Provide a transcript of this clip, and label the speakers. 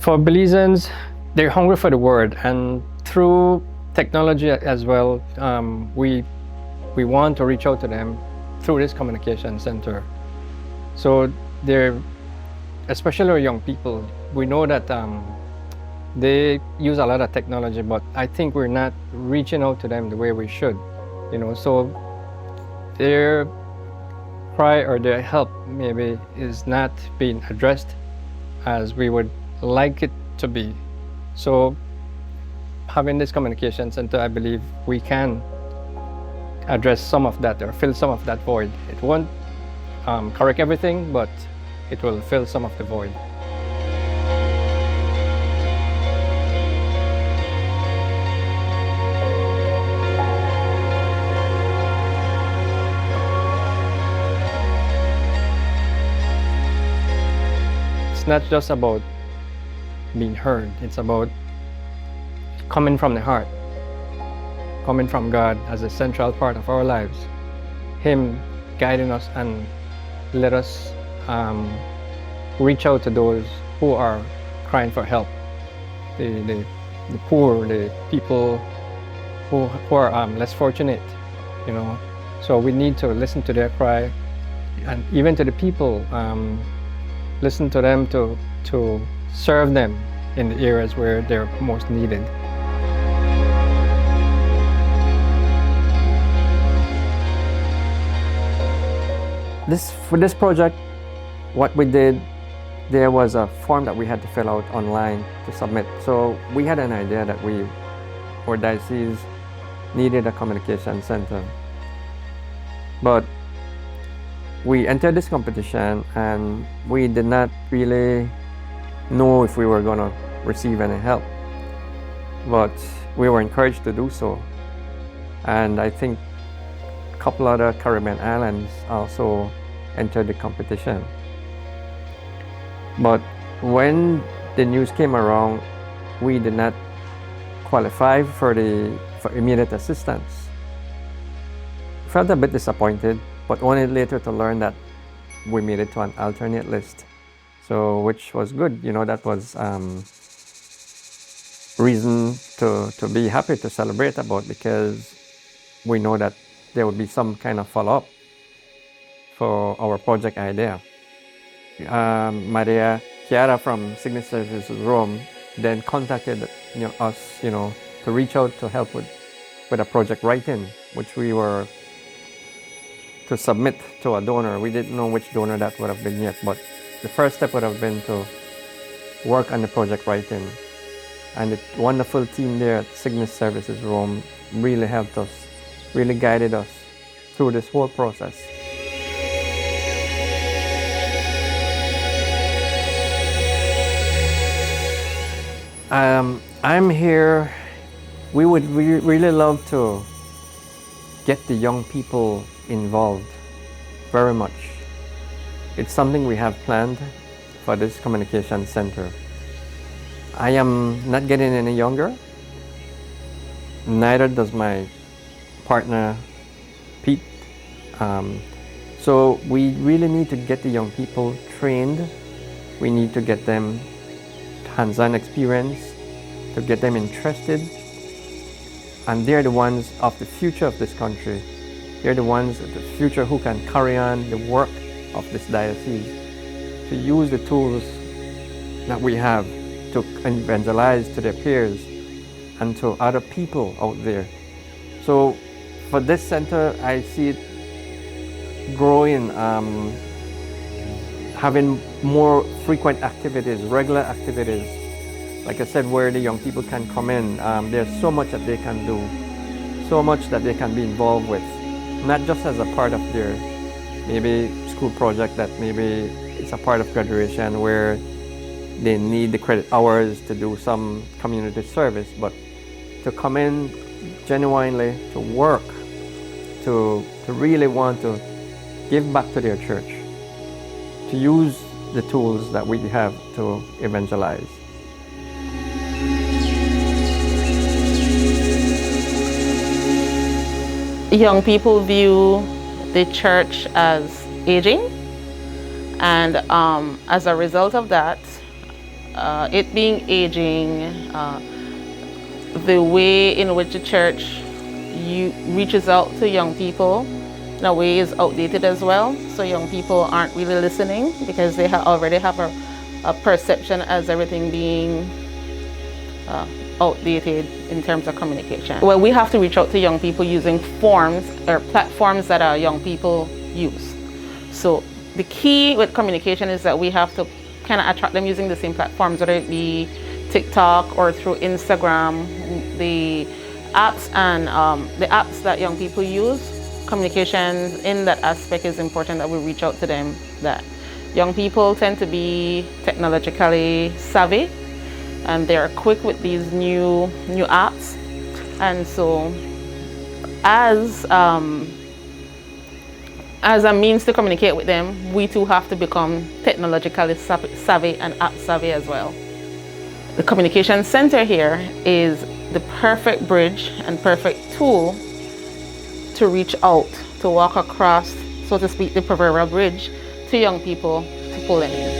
Speaker 1: For Belizeans, they're hungry for the word, and through technology as well, we want to reach out to them through this communication center. So they're, especially our young people, we know that they use a lot of technology, but I think we're not reaching out to them the way we should, so their cry or their help maybe is not being addressed as we would like it to be. So having this communication center, I believe we can address some of that or fill some of that void. It won't correct everything, but it will fill some of the void. It's not just about being heard, it's about coming from the heart, coming from God as a central part of our lives, Him guiding us and let us reach out to those who are crying for help, the poor, the people who are less fortunate, So we need to listen to their cry, and even to the people, listen to them to serve them in the areas where they're most needed. For this project, what we did, there was a form that we had to fill out online to submit. So we had an idea that our diocese needed a communication center. But we entered this competition and we did not really know if we were going to receive any help. But we were encouraged to do so. And I think a couple other Caribbean islands also entered the competition. But when the news came around, we did not qualify for immediate assistance. Felt a bit disappointed, but only later to learn that we made it to an alternate list. So, which was good, that was reason to be happy, to celebrate about, because we know that there would be some kind of follow-up for our project idea. Maria Chiara from SIGNIS Services Rome then contacted us, to reach out to help with a project writing, which we were to submit to a donor. We didn't know which donor that would have been yet, but the first step would have been to work on the project writing. And the wonderful team there at SIGNIS Services Rome really helped us, really guided us through this whole process. I'm here. We would really love to get the young people involved very much. It's something we have planned for this communication center. I am not getting any younger. Neither does my partner, Pete. So we really need to get the young people trained. We need to get them hands-on experience, to get them interested. And they're the ones of the future of this country. They're the ones of the future who can carry on the work of this diocese, to use the tools that we have to evangelize to their peers and to other people out there. So for this center, I see it growing, having more frequent activities, regular activities. Like I said, where the young people can come in. There's so much that they can do, so much that they can be involved with, not just as a part of their maybe school project that maybe it's a part of graduation where they need the credit hours to do some community service, but to come in genuinely, to work, to really want to give back to their church, to use the tools that we have to evangelize.
Speaker 2: Young people view the church as aging, and as a result of that, it being aging, the way in which the church reaches out to young people in a way is outdated as well. So young people aren't really listening because they already have a perception as everything being outdated in terms of communication. Well, we have to reach out to young people using forms or platforms that our young people use. So the key with communication is that we have to kind of attract them using the same platforms, whether it be TikTok or through Instagram. The apps and the apps that young people use, communications in that aspect is important that we reach out to them. That young people tend to be technologically savvy and they are quick with these new apps, and so as a means to communicate with them, we too have to become technologically savvy and app savvy as well. The communication center here is the perfect bridge and perfect tool to reach out, to walk across, so to speak, the proverbial bridge to young people to pull them in.